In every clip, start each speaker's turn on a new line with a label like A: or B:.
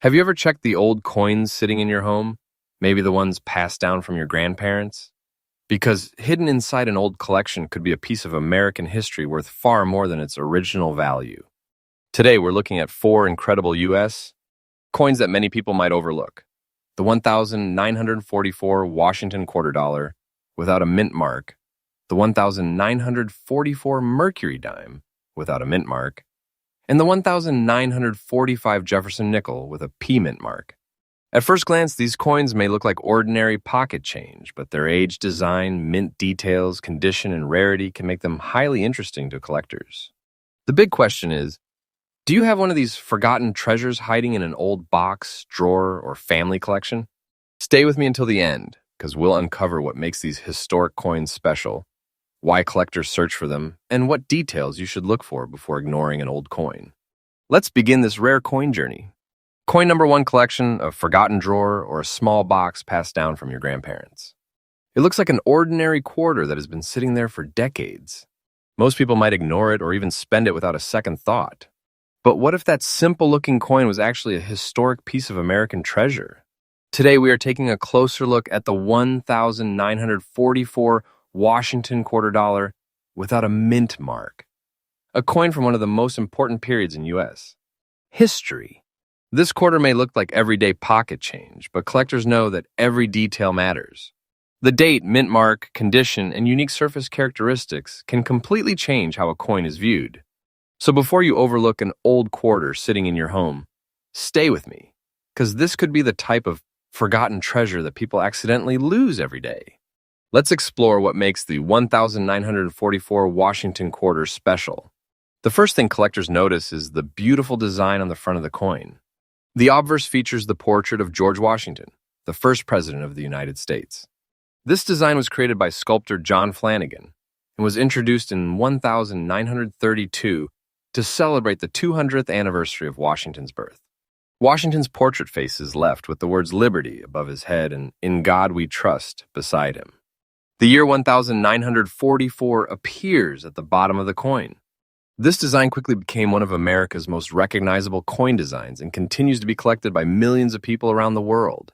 A: Have you ever checked the old coins sitting in your home? Maybe the ones passed down from your grandparents? Because hidden inside an old collection could be a piece of American history worth far more than its original value. Today, we're looking at four incredible U.S. coins that many people might overlook. The 1,944 Washington quarter dollar without a mint mark, the 1,944 Mercury dime without a mint mark, and the 1,945 Jefferson nickel with a P mint mark. At first glance, these coins may look like ordinary pocket change, but their age, design, mint details, condition, and rarity can make them highly interesting to collectors. The big question is, do you have one of these forgotten treasures hiding in an old box, drawer, or family collection? Stay with me until the end, because we'll uncover what makes these historic coins special, why collectors search for them, and what details you should look for before ignoring an old coin. Let's begin this rare coin journey. Coin number one collection, a forgotten drawer or a small box passed down from your grandparents. It looks like an ordinary quarter that has been sitting there for decades. Most people might ignore it or even spend it without a second thought. But what if that simple-looking coin was actually a historic piece of American treasure? Today we are taking a closer look at the 1,944 Washington quarter dollar without a mint mark, a coin from one of the most important periods in U.S. history. This quarter may look like everyday pocket change, but collectors know that every detail matters. The date, mint mark, condition, and unique surface characteristics can completely change how a coin is viewed. So before you overlook an old quarter sitting in your home, stay with me, because this could be the type of forgotten treasure that people accidentally lose every day. Let's explore what makes the 1,944 Washington quarter special. The first thing collectors notice is the beautiful design on the front of the coin. The obverse features the portrait of George Washington, the first president of the United States. This design was created by sculptor John Flanagan and was introduced in 1932 to celebrate the 200th anniversary of Washington's birth. Washington's portrait face is left with the words Liberty above his head and In God We Trust beside him. The year 1944 appears at the bottom of the coin. This design quickly became one of America's most recognizable coin designs and continues to be collected by millions of people around the world.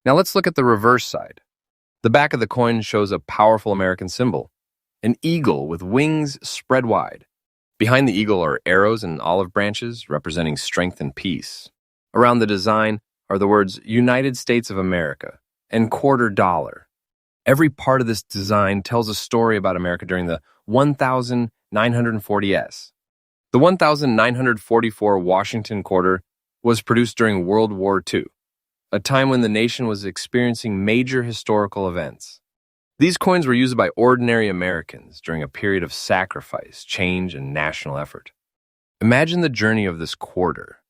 A: Now let's look at the reverse side. The back of the coin shows a powerful American symbol, an eagle with wings spread wide. Behind the eagle are arrows and olive branches representing strength and peace. Around the design are the words United States of America and quarter dollar. Every part of this design tells a story about America during the 1940s. The 1944 Washington quarter was produced during World War II, a time when the nation was experiencing major historical events. These coins were used by ordinary Americans during a period of sacrifice, change, and national effort. Imagine the journey of this quarter.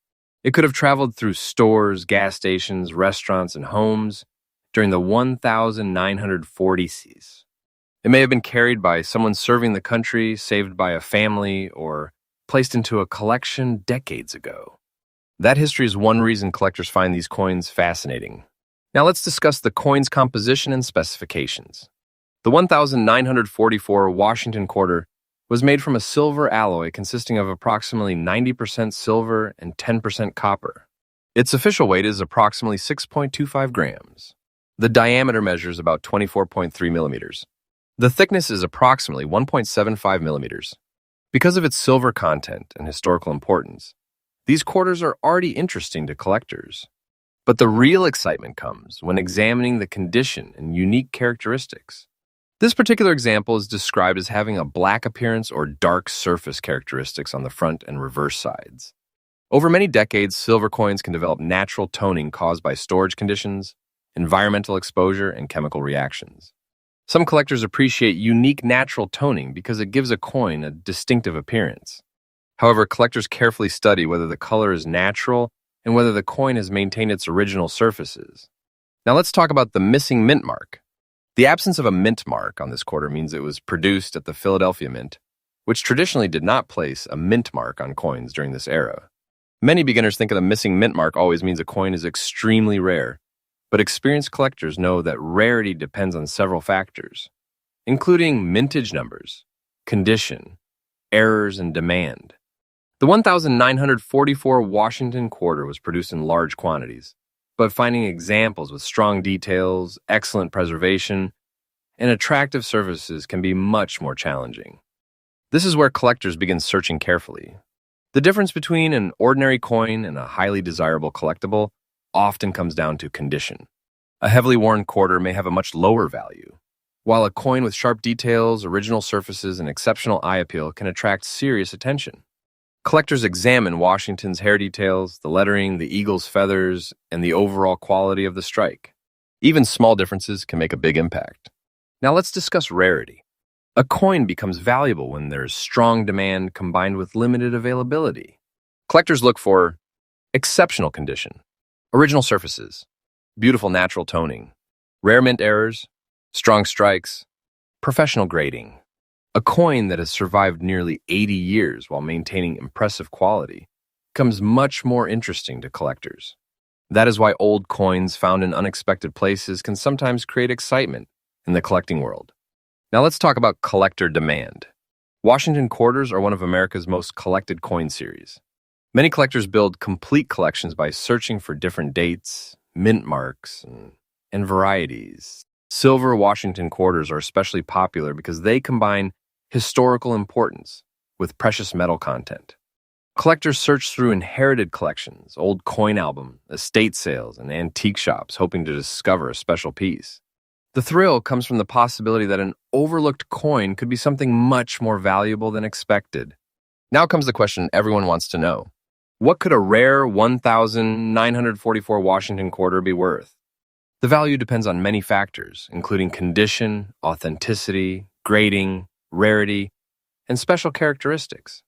A: It could have traveled through stores, gas stations, restaurants, and homes during the 1940s. It may have been carried by someone serving the country, saved by a family, or placed into a collection decades ago. That history is one reason collectors find these coins fascinating. Now let's discuss the coin's composition and specifications. The 1944 Washington quarter was made from a silver alloy consisting of approximately 90% silver and 10% copper. Its official weight is approximately 6.25 grams. The diameter measures about 24.3 millimeters. The thickness is approximately 1.75 millimeters. Because of its silver content and historical importance, these quarters are already interesting to collectors. But the real excitement comes when examining the condition and unique characteristics. This particular example is described as having a black appearance or dark surface characteristics on the front and reverse sides. Over many decades, silver coins can develop natural toning caused by storage conditions, environmental exposure, and chemical reactions. Some collectors appreciate unique natural toning because it gives a coin a distinctive appearance. However, collectors carefully study whether the color is natural and whether the coin has maintained its original surfaces. Now let's talk about the missing mint mark. The absence of a mint mark on this quarter means it was produced at the Philadelphia Mint, which traditionally did not place a mint mark on coins during this era. Many beginners think of the missing mint mark always means a coin is extremely rare, but experienced collectors know that rarity depends on several factors, including mintage numbers, condition, errors, and demand. The 1944 Washington quarter was produced in large quantities, but finding examples with strong details, excellent preservation, and attractive surfaces can be much more challenging. This is where collectors begin searching carefully. The difference between an ordinary coin and a highly desirable collectible often comes down to condition. A heavily worn quarter may have a much lower value, while a coin with sharp details, original surfaces, and exceptional eye appeal can attract serious attention. Collectors examine Washington's hair details, the lettering, the eagle's feathers, and the overall quality of the strike. Even small differences can make a big impact. Now let's discuss rarity. A coin becomes valuable when there's strong demand combined with limited availability. Collectors look for exceptional condition, original surfaces, beautiful natural toning, rare mint errors, strong strikes, professional grading. A coin that has survived nearly 80 years while maintaining impressive quality becomes much more interesting to collectors. That is why old coins found in unexpected places can sometimes create excitement in the collecting world. Now let's talk about collector demand. Washington quarters are one of America's most collected coin series. Many collectors build complete collections by searching for different dates, mint marks, and varieties. Silver Washington quarters are especially popular because they combine historical importance with precious metal content. Collectors search through inherited collections, old coin albums, estate sales, and antique shops hoping to discover a special piece. The thrill comes from the possibility that an overlooked coin could be something much more valuable than expected. Now comes the question everyone wants to know. What could a rare 1944 Washington quarter be worth? The value depends on many factors, including condition, authenticity, grading, rarity, and special characteristics.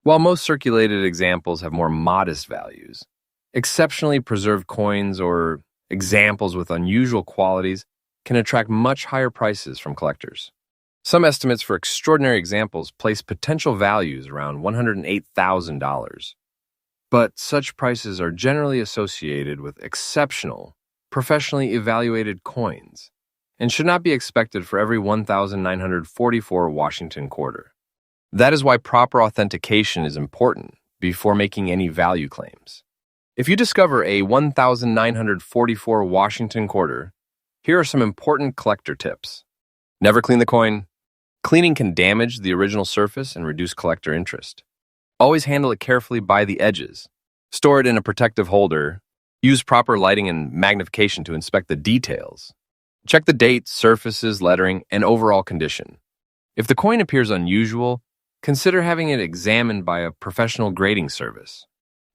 A: While most circulated examples have more modest values, exceptionally preserved coins or examples with unusual qualities can attract much higher prices from collectors. Some estimates for extraordinary examples place potential values around $108,000, but such prices are generally associated with exceptional, professionally evaluated coins and should not be expected for every 1944 Washington quarter. That is why proper authentication is important before making any value claims. If you discover a 1944 Washington quarter, here are some important collector tips. Never clean the coin. Cleaning can damage the original surface and reduce collector interest. Always handle it carefully by the edges. Store it in a protective holder. Use proper lighting and magnification to inspect the details. Check the date, surfaces, lettering, and overall condition. If the coin appears unusual, consider having it examined by a professional grading service.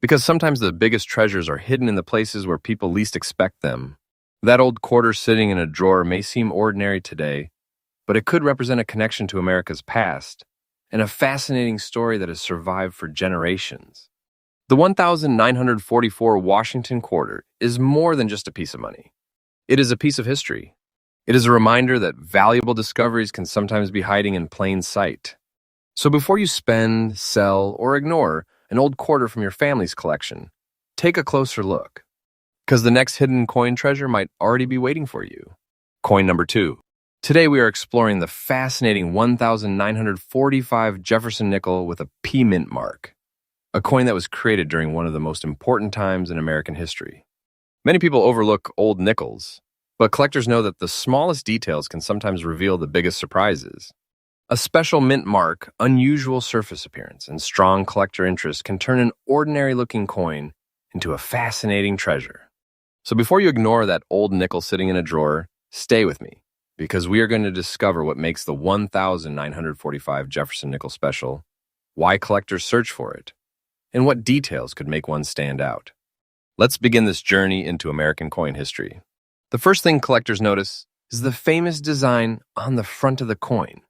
A: Because sometimes the biggest treasures are hidden in the places where people least expect them. That old quarter sitting in a drawer may seem ordinary today, but it could represent a connection to America's past and a fascinating story that has survived for generations. The 1944 Washington quarter is more than just a piece of money. It is a piece of history. It is a reminder that valuable discoveries can sometimes be hiding in plain sight. So before you spend, sell, or ignore an old quarter from your family's collection, take a closer look, because the next hidden coin treasure might already be waiting for you. Coin number 2. Today we are exploring the fascinating 1945 Jefferson nickel with a P mint mark, a coin that was created during one of the most important times in American history. Many people overlook old nickels, but collectors know that the smallest details can sometimes reveal the biggest surprises. A special mint mark, unusual surface appearance, and strong collector interest can turn an ordinary-looking coin into a fascinating treasure. So before you ignore that old nickel sitting in a drawer, stay with me, because we are going to discover what makes the 1945 Jefferson nickel special, why collectors search for it, and what details could make one stand out. Let's begin this journey into American coin history. The first thing collectors notice is the famous design on the front of the coin.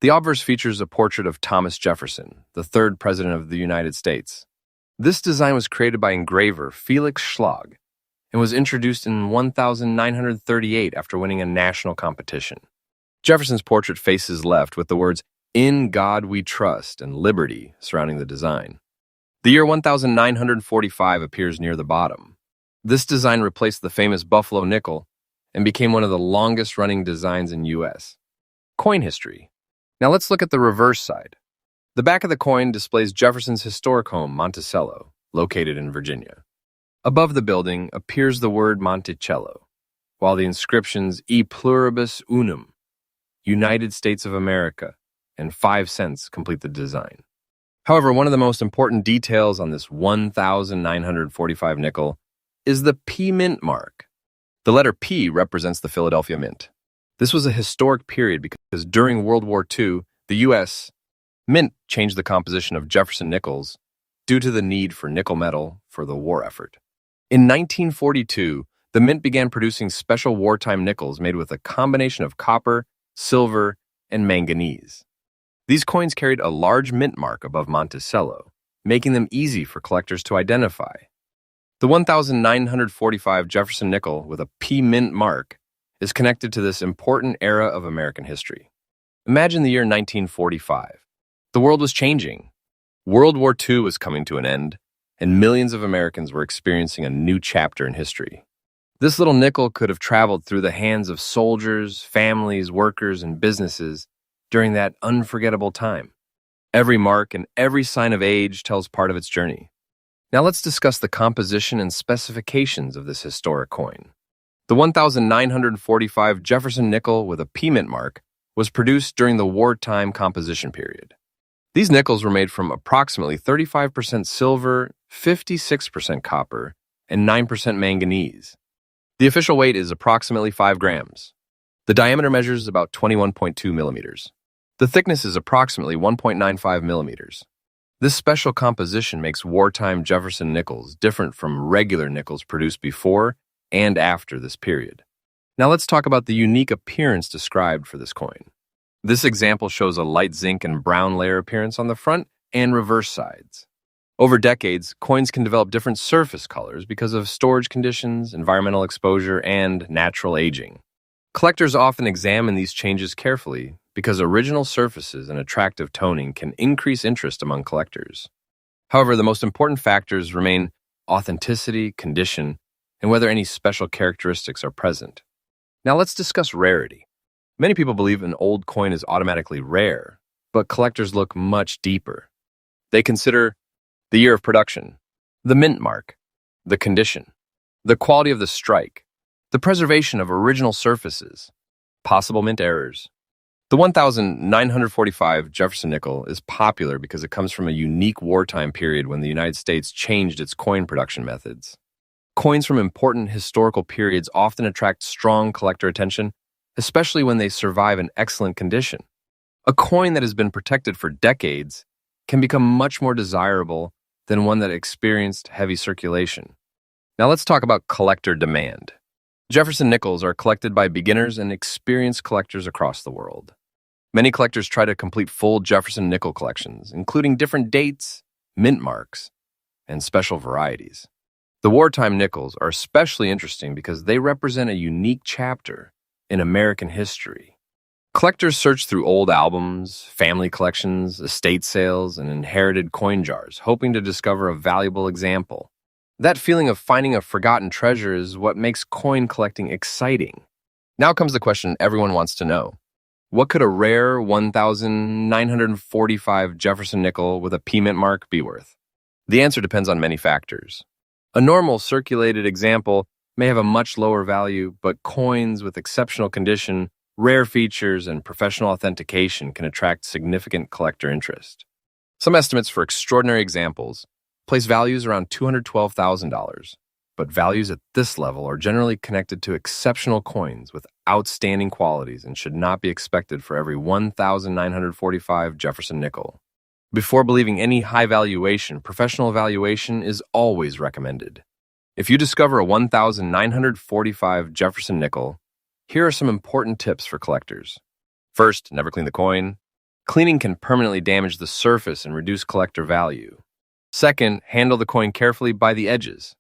A: The obverse features a portrait of Thomas Jefferson, the third president of the United States. This design was created by engraver Felix Schlag and was introduced in 1938 after winning a national competition. Jefferson's portrait faces left with the words, "In God We Trust," and "Liberty" surrounding the design. The year 1945 appears near the bottom. This design replaced the famous Buffalo nickel and became one of the longest-running designs in U.S. coin history. Now let's look at the reverse side. The back of the coin displays Jefferson's historic home, Monticello, located in Virginia. Above the building appears the word Monticello, while the inscriptions E pluribus unum, United States of America, and 5 cents complete the design. However, one of the most important details on this 1,945 nickel is the P mint mark. The letter P represents the Philadelphia Mint. This was a historic period because during World War II, the U.S. Mint changed the composition of Jefferson nickels due to the need for nickel metal for the war effort. In 1942, the Mint began producing special wartime nickels made with a combination of copper, silver, and manganese. These coins carried a large mint mark above Monticello, making them easy for collectors to identify. The 1,945 Jefferson nickel with a P mint mark is connected to this important era of American history. Imagine the year 1945. The world was changing. World War II was coming to an end, and millions of Americans were experiencing a new chapter in history. This little nickel could have traveled through the hands of soldiers, families, workers, and businesses during that unforgettable time. Every mark and every sign of age tells part of its journey. Now let's discuss the composition and specifications of this historic coin. The 1,945 Jefferson nickel with a P mint mark was produced during the wartime composition period. These nickels were made from approximately 35% silver, 56% copper, and 9% manganese. The official weight is approximately 5 grams. The diameter measures about 21.2 millimeters. The thickness is approximately 1.95 millimeters. This special composition makes wartime Jefferson nickels different from regular nickels produced before and after this period. Now let's talk about the unique appearance described for this coin. This example shows a light zinc and brown layer appearance on the front and reverse sides. Over decades, coins can develop different surface colors because of storage conditions, environmental exposure, and natural aging. Collectors often examine these changes carefully because original surfaces and attractive toning can increase interest among collectors. However, the most important factors remain authenticity, condition, and whether any special characteristics are present. Now let's discuss rarity. Many people believe an old coin is automatically rare, but collectors look much deeper. They consider the year of production, the mint mark, the condition, the quality of the strike, the preservation of original surfaces, possible mint errors. The 1,945 Jefferson nickel is popular because it comes from a unique wartime period when the United States changed its coin production methods. Coins from important historical periods often attract strong collector attention, especially when they survive in excellent condition. A coin that has been protected for decades can become much more desirable than one that experienced heavy circulation. Now let's talk about collector demand. Jefferson nickels are collected by beginners and experienced collectors across the world. Many collectors try to complete full Jefferson nickel collections, including different dates, mint marks, and special varieties. The wartime nickels are especially interesting because they represent a unique chapter in American history. Collectors search through old albums, family collections, estate sales, and inherited coin jars, hoping to discover a valuable example. That feeling of finding a forgotten treasure is what makes coin collecting exciting. Now comes the question everyone wants to know. What could a rare 1,945 Jefferson nickel with a P mint mark be worth? The answer depends on many factors. A normal circulated example may have a much lower value, but coins with exceptional condition, rare features, and professional authentication can attract significant collector interest. Some estimates for extraordinary examples place values around $212,000, but values at this level are generally connected to exceptional coins with outstanding qualities and should not be expected for every 1,945 Jefferson nickel. Before believing any high valuation, professional evaluation is always recommended. If you discover a 1,945 Jefferson nickel, here are some important tips for collectors. First, never clean the coin. Cleaning can permanently damage the surface and reduce collector value. Second, handle the coin carefully by the edges.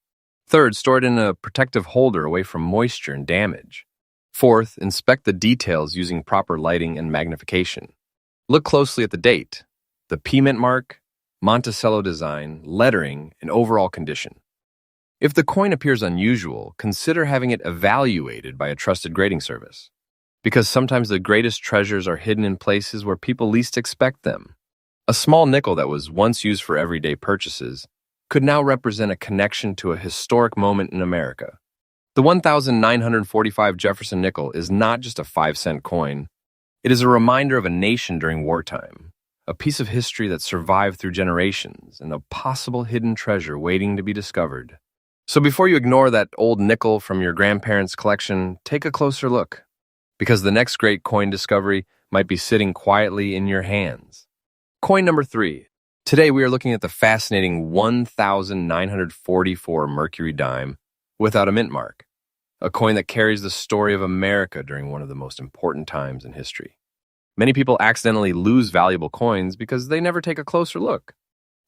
A: Third, store it in a protective holder away from moisture and damage. Fourth, inspect the details using proper lighting and magnification. Look closely at the date, the P mint mark, Monticello design, lettering, and overall condition. If the coin appears unusual, consider having it evaluated by a trusted grading service, because sometimes the greatest treasures are hidden in places where people least expect them. A small nickel that was once used for everyday purchases could now represent a connection to a historic moment in America. The 1945 Jefferson nickel is not just a 5-cent coin. It is a reminder of a nation during wartime, a piece of history that survived through generations, and a possible hidden treasure waiting to be discovered. So before you ignore that old nickel from your grandparents' collection, take a closer look, because the next great coin discovery might be sitting quietly in your hands. Coin number 3. Today we are looking at the fascinating 1944 Mercury Dime without a mint mark, a coin that carries the story of America during one of the most important times in history. Many people accidentally lose valuable coins because they never take a closer look.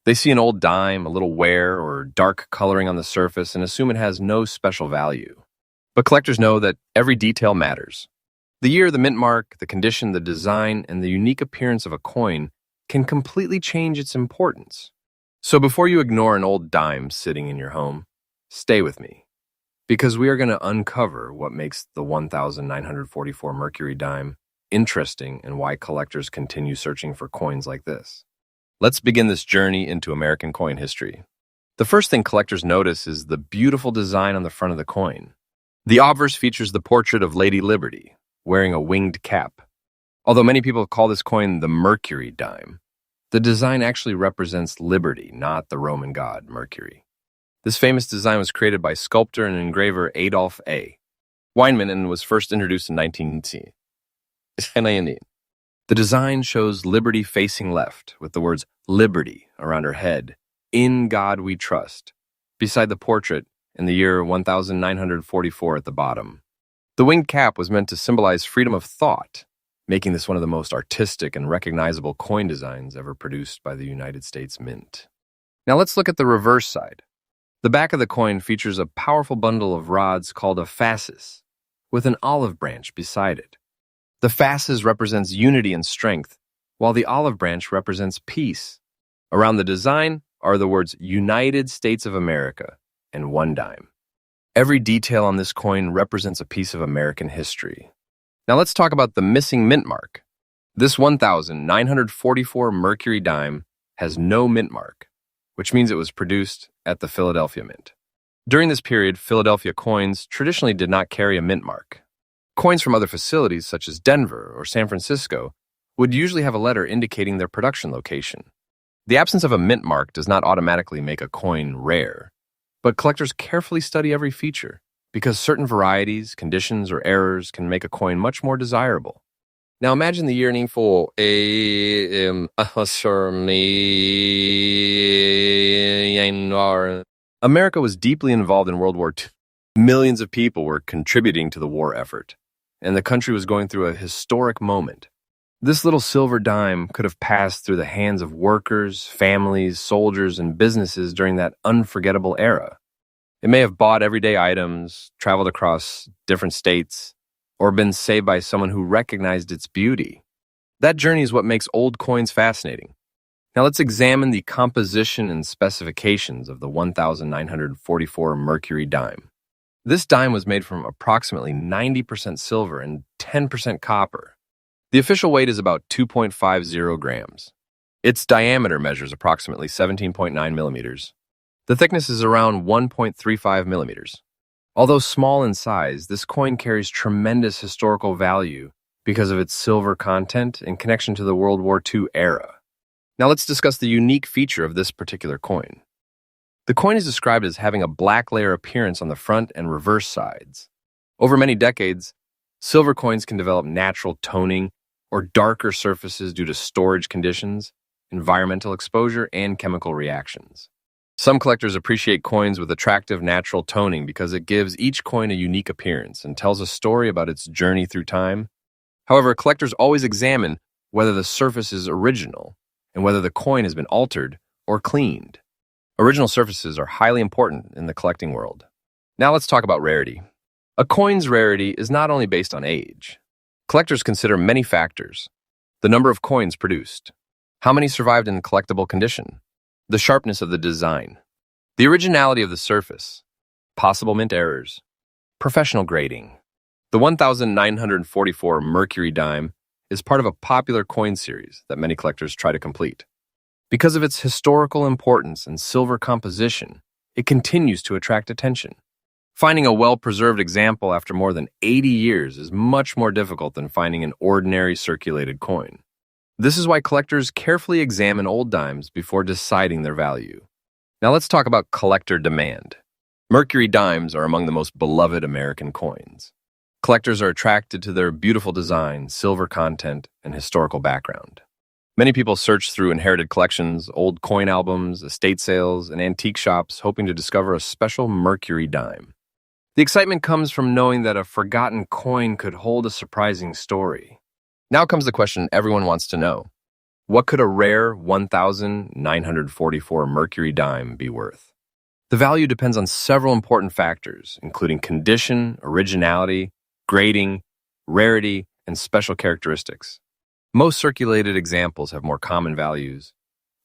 A: They see an old dime, a little wear, or dark coloring on the surface and assume it has no special value. But collectors know that every detail matters. The year, the mint mark, the condition, the design, and the unique appearance of a coin can completely change its importance. So before you ignore an old dime sitting in your home, stay with me, because we are going to uncover what makes the 1944 Mercury Dime interesting and why collectors continue searching for coins like this. Let's begin this journey into American coin history. The first thing collectors notice is the beautiful design on the front of the coin. The obverse features the portrait of Lady Liberty, wearing a winged cap. Although many people call this coin the Mercury Dime, the design actually represents liberty, not the Roman god Mercury. This famous design was created by sculptor and engraver Adolf A. Weinman and was first introduced in 1910. The design shows Liberty facing left, with the words Liberty around her head, "In God We Trust," beside the portrait in the year 1944 at the bottom. The winged cap was meant to symbolize freedom of thought, making this one of the most artistic and recognizable coin designs ever produced by the United States Mint. Now let's look at the reverse side. The back of the coin features a powerful bundle of rods called a fasces, with an olive branch beside it. The fasces represents unity and strength, while the olive branch represents peace. Around the design are the words United States of America and 1 dime. Every detail on this coin represents a piece of American history. Now let's talk about the missing mint mark. This 1944 Mercury Dime has no mint mark, which means it was produced at the Philadelphia Mint. During this period, Philadelphia coins traditionally did not carry a mint mark. Coins from other facilities, such as Denver or San Francisco, would usually have a letter indicating their production location. The absence of a mint mark does not automatically make a coin rare, but collectors carefully study every feature, because certain varieties, conditions, or errors can make a coin much more desirable. Now imagine the yearning for America was deeply involved in World War II. Millions of people were contributing to the war effort, and the country was going through a historic moment. This little silver dime could have passed through the hands of workers, families, soldiers, and businesses during that unforgettable era. It may have bought everyday items, traveled across different states, or been saved by someone who recognized its beauty. That journey is what makes old coins fascinating. Now let's examine the composition and specifications of the 1944 Mercury Dime. This dime was made from approximately 90% silver and 10% copper. The official weight is about 2.50 grams. Its diameter measures approximately 17.9 millimeters. The thickness is around 1.35 millimeters. Although small in size, this coin carries tremendous historical value because of its silver content in connection to the World War II era. Now let's discuss the unique feature of this particular coin. The coin is described as having a black layer appearance on the front and reverse sides. Over many decades, silver coins can develop natural toning or darker surfaces due to storage conditions, environmental exposure, and chemical reactions. Some collectors appreciate coins with attractive natural toning because it gives each coin a unique appearance and tells a story about its journey through time. However, collectors always examine whether the surface is original and whether the coin has been altered or cleaned. Original surfaces are highly important in the collecting world. Now let's talk about rarity. A coin's rarity is not only based on age. Collectors consider many factors: the number of coins produced, how many survived in collectible condition, the sharpness of the design, the originality of the surface, possible mint errors, professional grading. The 1944 Mercury Dime is part of a popular coin series that many collectors try to complete. Because of its historical importance and silver composition, it continues to attract attention. Finding a well-preserved example after more than 80 years is much more difficult than finding an ordinary circulated coin. This is why collectors carefully examine old dimes before deciding their value. Now let's talk about collector demand. Mercury Dimes are among the most beloved American coins. Collectors are attracted to their beautiful design, silver content, and historical background. Many people search through inherited collections, old coin albums, estate sales, and antique shops hoping to discover a special Mercury dime. The excitement comes from knowing that a forgotten coin could hold a surprising story. Now comes the question everyone wants to know. What could a rare 1,944 Mercury dime be worth? The value depends on several important factors, including condition, originality, grading, rarity, and special characteristics. Most circulated examples have more common values,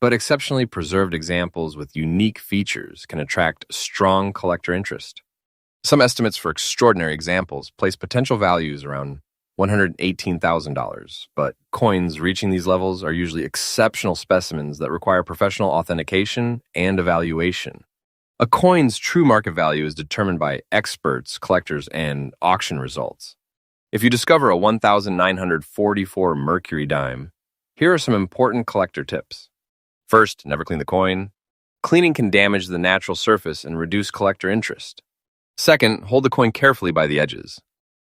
A: but exceptionally preserved examples with unique features can attract strong collector interest. Some estimates for extraordinary examples place potential values around $118,000, but coins reaching these levels are usually exceptional specimens that require professional authentication and evaluation. A coin's true market value is determined by experts, collectors, and auction results. If you discover a 1,944 Mercury dime, here are some important collector tips. First, never clean the coin. Cleaning can damage the natural surface and reduce collector interest. Second, hold the coin carefully by the edges.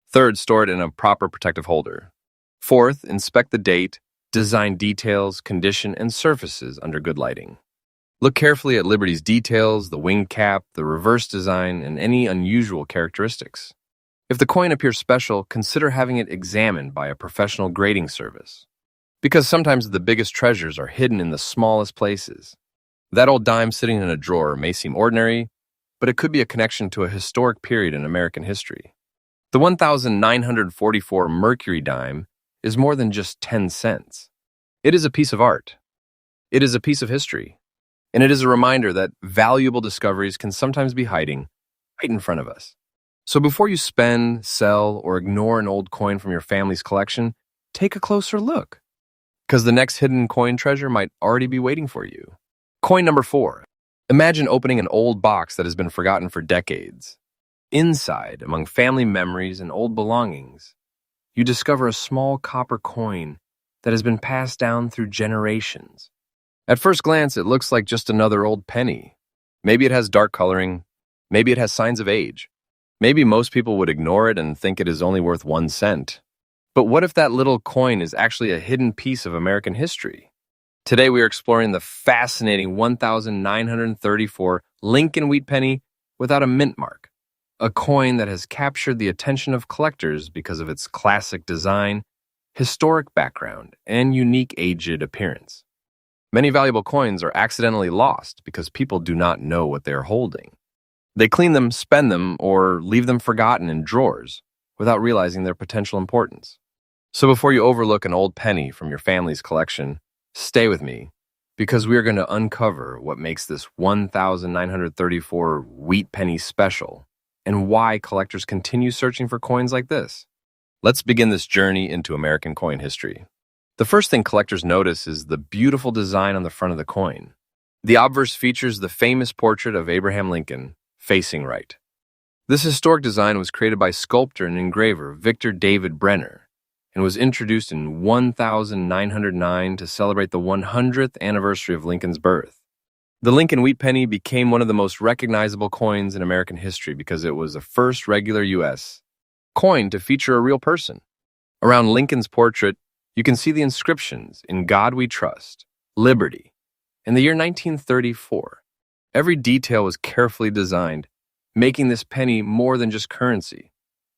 A: Third, store it in a proper protective holder. Fourth, inspect the date, design details, condition, and surfaces under good lighting. Look carefully at Liberty's details, the wing cap, the reverse design, and any unusual characteristics. If the coin appears special, consider having it examined by a professional grading service. Because sometimes the biggest treasures are hidden in the smallest places. That old dime sitting in a drawer may seem ordinary, but it could be a connection to a historic period in American history. The 1,944 Mercury dime is more than just 10 cents. It is a piece of art. It is a piece of history. And it is a reminder that valuable discoveries can sometimes be hiding right in front of us. So before you spend, sell, or ignore an old coin from your family's collection, take a closer look, because the next hidden coin treasure might already be waiting for you. Coin number 4. Imagine opening an old box that has been forgotten for decades. Inside, among family memories and old belongings, you discover a small copper coin that has been passed down through generations. At first glance, it looks like just another old penny. Maybe it has dark coloring. Maybe it has signs of age. Maybe most people would ignore it and think it is only worth 1 cent. But what if that little coin is actually a hidden piece of American history? Today we are exploring the fascinating 1,934 Lincoln Wheat Penny without a mint mark, a coin that has captured the attention of collectors because of its classic design, historic background, and unique aged appearance. Many valuable coins are accidentally lost because people do not know what they are holding. They clean them, spend them, or leave them forgotten in drawers without realizing their potential importance. So before you overlook an old penny from your family's collection, stay with me, because we are going to uncover what makes this 1,934 wheat penny special and why collectors continue searching for coins like this. Let's begin this journey into American coin history. The first thing collectors notice is the beautiful design on the front of the coin. The obverse features the famous portrait of Abraham Lincoln, facing right. This historic design was created by sculptor and engraver Victor David Brenner and was introduced in 1909 to celebrate the 100th anniversary of Lincoln's birth. The Lincoln Wheat Penny became one of the most recognizable coins in American history because it was the first regular U.S. coin to feature a real person. Around Lincoln's portrait, you can see the inscriptions, "In God We Trust," "Liberty," and the year 1934. Every detail was carefully designed, making this penny more than just currency.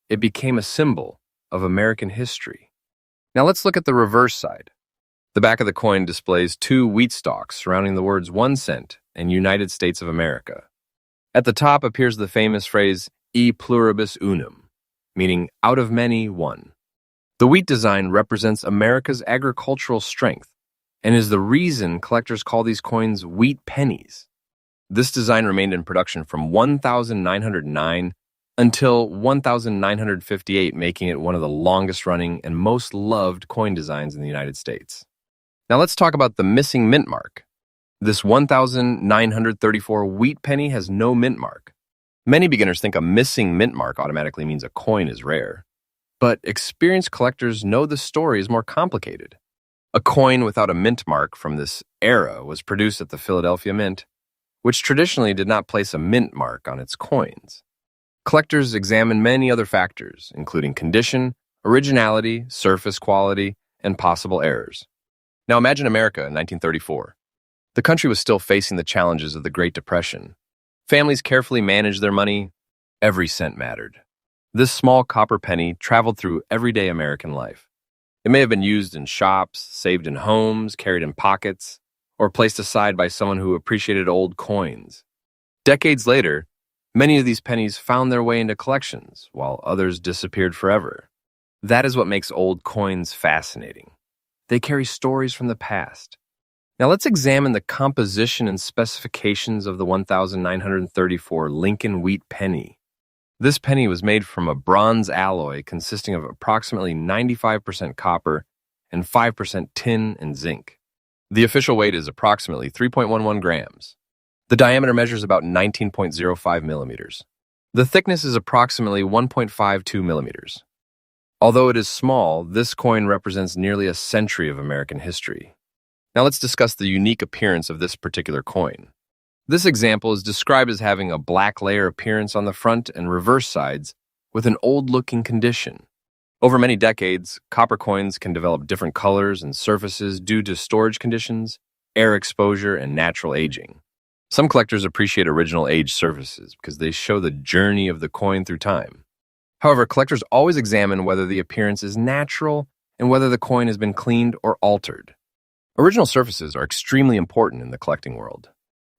A: It became a symbol of American history. Now let's look at the reverse side. The back of the coin displays 2 wheat stalks surrounding the words 1 cent and United States of America. At the top appears the famous phrase, "E pluribus unum," meaning out of many, one. The wheat design represents America's agricultural strength and is the reason collectors call these coins wheat pennies. This design remained in production from 1909 until 1958, making it one of the longest-running and most loved coin designs in the United States. Now let's talk about the missing mint mark. This 1934 wheat penny has no mint mark. Many beginners think a missing mint mark automatically means a coin is rare. But experienced collectors know the story is more complicated. A coin without a mint mark from this era was produced at the Philadelphia Mint, which traditionally did not place a mint mark on its coins. Collectors examine many other factors, including condition, originality, surface quality, and possible errors. Now imagine America in 1934. The country was still facing the challenges of the Great Depression. Families carefully managed their money. Every cent mattered. This small copper penny traveled through everyday American life. It may have been used in shops, saved in homes, carried in pockets, or placed aside by someone who appreciated old coins. Decades later, many of these pennies found their way into collections, while others disappeared forever. That is what makes old coins fascinating. They carry stories from the past. Now let's examine the composition and specifications of the 1934 Lincoln Wheat Penny. This penny was made from a bronze alloy consisting of approximately 95% copper and 5% tin and zinc. The official weight is approximately 3.11 grams. The diameter measures about 19.05 millimeters. The thickness is approximately 1.52 millimeters. Although it is small, this coin represents nearly a century of American history. Now let's discuss the unique appearance of this particular coin. This example is described as having a black layer appearance on the front and reverse sides with an old-looking condition. Over many decades, copper coins can develop different colors and surfaces due to storage conditions, air exposure, and natural aging. Some collectors appreciate original aged surfaces because they show the journey of the coin through time. However, collectors always examine whether the appearance is natural and whether the coin has been cleaned or altered. Original surfaces are extremely important in the collecting world.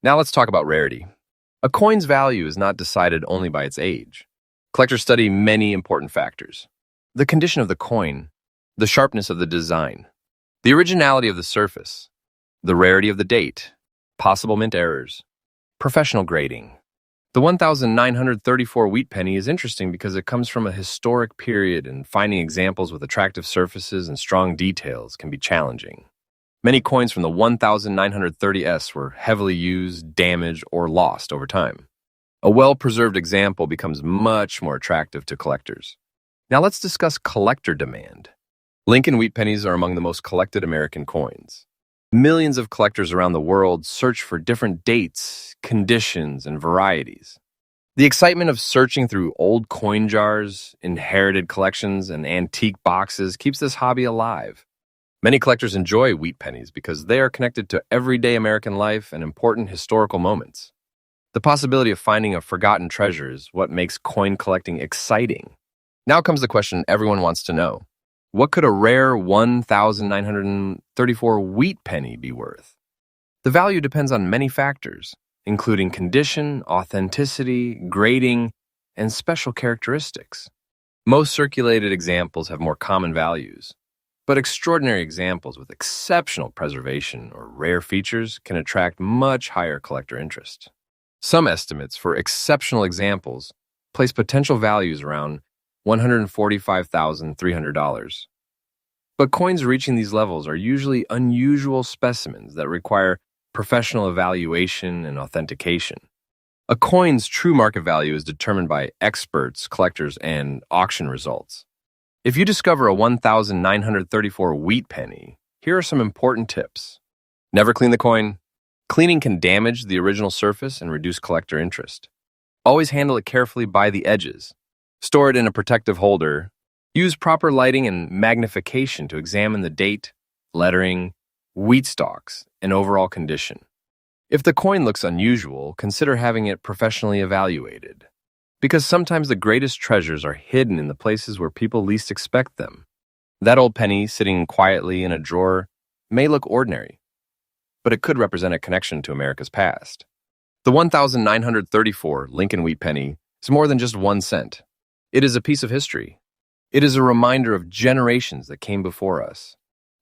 A: Now let's talk about rarity. A coin's value is not decided only by its age. Collectors study many important factors: the condition of the coin, the sharpness of the design, the originality of the surface, the rarity of the date, possible mint errors, professional grading. The 1934 wheat penny is interesting because it comes from a historic period, and finding examples with attractive surfaces and strong details can be challenging. Many coins from the 1930s were heavily used, damaged, or lost over time. A well-preserved example becomes much more attractive to collectors. Now let's discuss collector demand. Lincoln Wheat Pennies are among the most collected American coins. Millions of collectors around the world search for different dates, conditions, and varieties. The excitement of searching through old coin jars, inherited collections, and antique boxes keeps this hobby alive. Many collectors enjoy wheat pennies because they are connected to everyday American life and important historical moments. The possibility of finding a forgotten treasure is what makes coin collecting exciting. Now comes the question everyone wants to know. What could a rare 1934 wheat penny be worth? The value depends on many factors, including condition, authenticity, grading, and special characteristics. Most circulated examples have more common values, but extraordinary examples with exceptional preservation or rare features can attract much higher collector interest. Some estimates for exceptional examples place potential values around $145,300. But coins reaching these levels are usually unusual specimens that require professional evaluation and authentication. A coin's true market value is determined by experts, collectors, and auction results. If you discover a 1934 wheat penny, here are some important tips. Never clean the coin. Cleaning can damage the original surface and reduce collector interest. Always handle it carefully by the edges. Store it in a protective holder. Use proper lighting and magnification to examine the date, lettering, wheat stalks, and overall condition. If the coin looks unusual, consider having it professionally evaluated, because sometimes the greatest treasures are hidden in the places where people least expect them. That old penny sitting quietly in a drawer may look ordinary, but it could represent a connection to America's past. The 1934 Lincoln Wheat Penny is more than just 1 cent. It is a piece of history. It is a reminder of generations that came before us.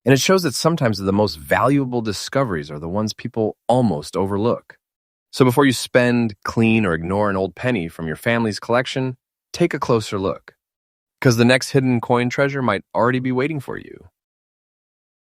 A: And it shows that sometimes the most valuable discoveries are the ones people almost overlook. So before you spend, clean, or ignore an old penny from your family's collection, take a closer look, because the next hidden coin treasure might already be waiting for you.